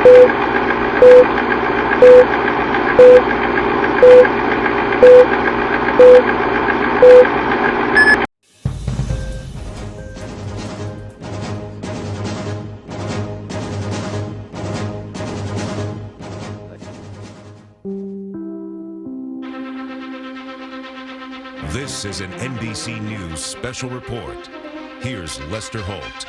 This is an NBC News special report. Here's Lester Holt.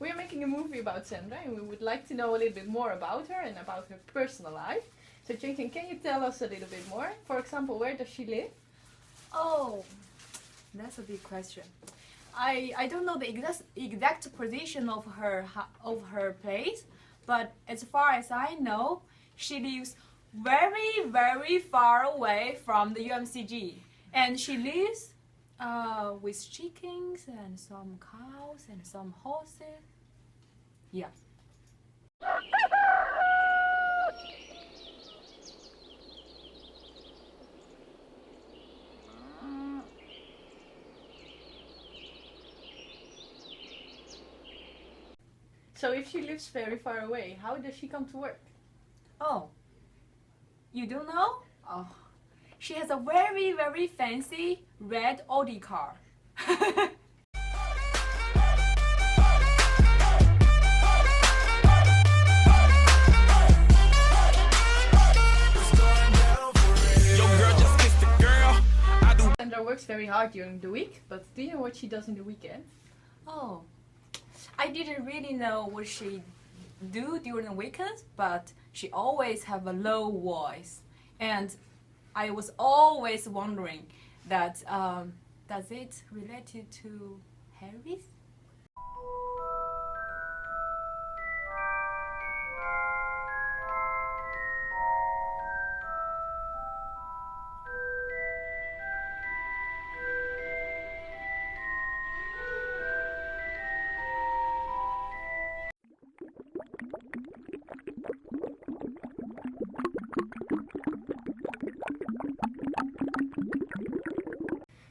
We are making a movie about Sandra and we would like to know a little bit more about her and about her personal life. So Jingjing, can you tell us a little bit more? For example, where does she live? Oh, that's a big question. I don't know the exact position of her place, but as far as I know, she lives very far away from the UMCG, and she lives with chickens and some cows and some horses. Yeah. So if she lives very far away, how does she come to work? Oh, you don't know? Oh, she has a very fancy red Audi car. Sandra works very hard during the week, but do you know what she does in the weekend? Oh, I didn't really know what she do during the weekends, but she always have a low voice, and I was always wondering that does it related to Harris?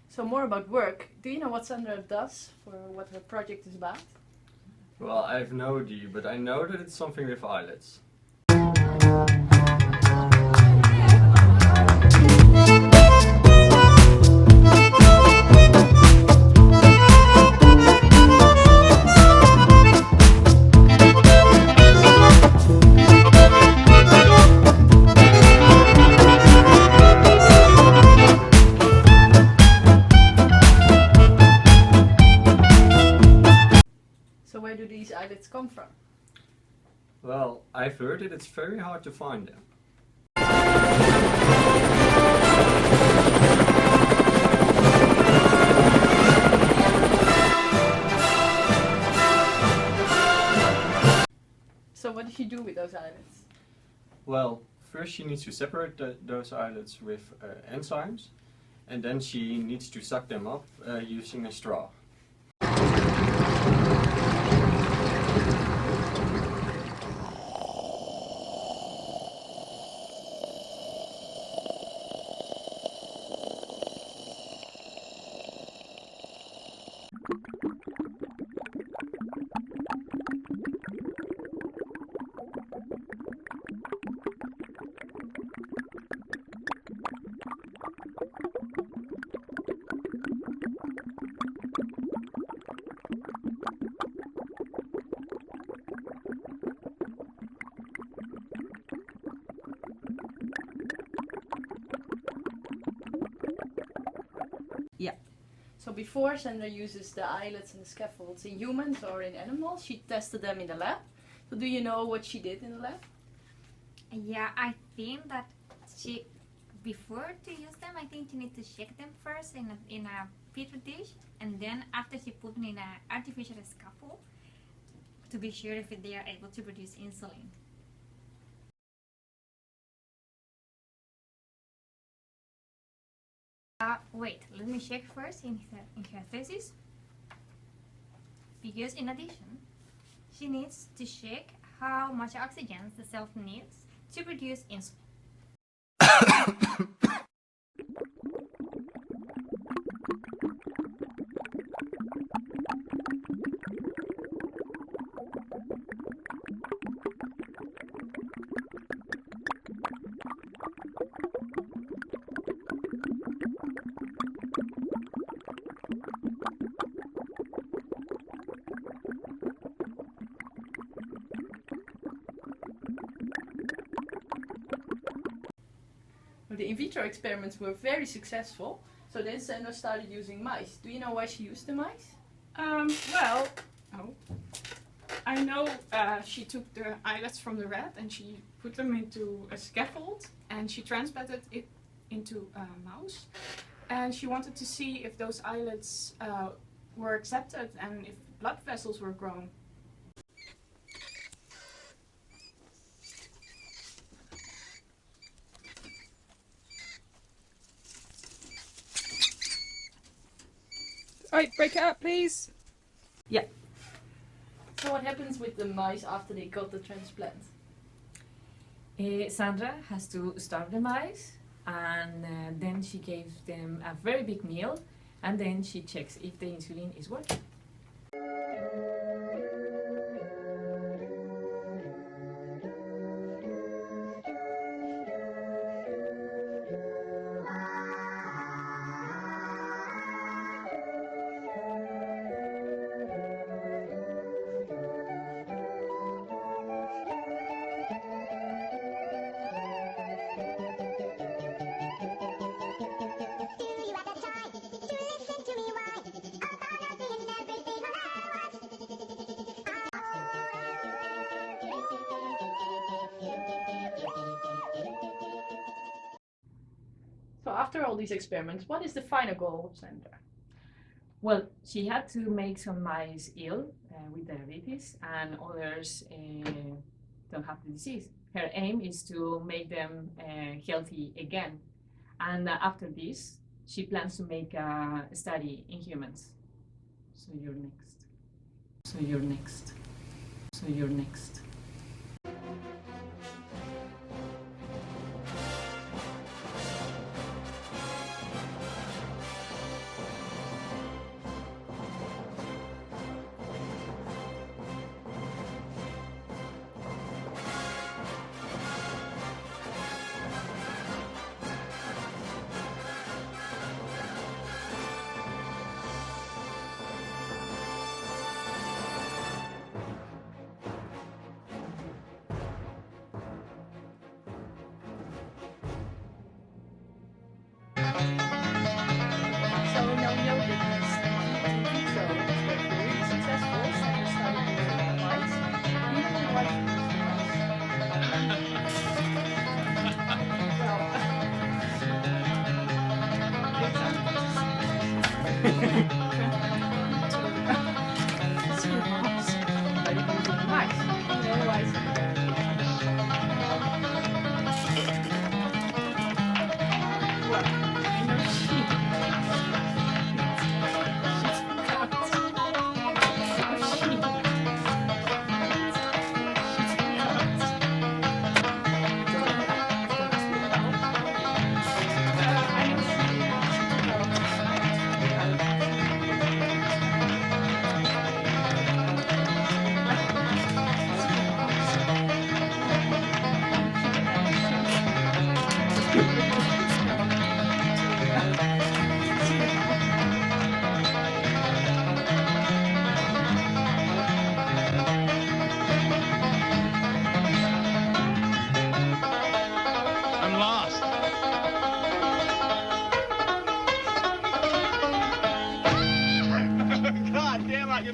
So more about work. Do you know what Sandra does for what her project is about? Well, I have no idea, but I know that it's something with eyelids. So where do these eyelids come from? Well, I've heard that it's very hard to find them. So what does she do with those eyelids? Well, first she needs to separate those eyelids with enzymes, and then she needs to suck them up using a straw. So before Sandra uses the eyelets and the scaffolds in humans or in animals, she tested them in the lab. So do you know what she did in the lab? Yeah, I think that she, before to use them, I think she needs to shake them first in a petri dish, and then after she put them in an artificial scaffold to be sure if they are able to produce insulin. Wait, let me check first in her thesis. Because in addition, she needs to check how much oxygen the cell needs to produce insulin. The in vitro experiments were very successful, so then Sandra started using mice. Do you know why she used the mice? I know she took the islets from the rat and she put them into a scaffold and she transplanted it into a mouse. And she wanted to see if those islets were accepted and if blood vessels were grown. Alright, break it up, please. Yeah. So what happens with the mice after they got the transplant? Sandra has to starve the mice, and then she gave them a very big meal, and then she checks if the insulin is working. So after all these experiments, what is the final goal of Sandra? Well, she had to make some mice ill with diabetes, and others don't have the disease. Her aim is to make them healthy again. And after this, she plans to make a study in humans. So you're next. So you're next. So you're next.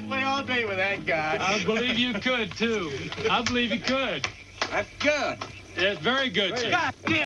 could play all day with that guy. I believe you could, too. I believe you could. That's good. It's very good, sir. God damn.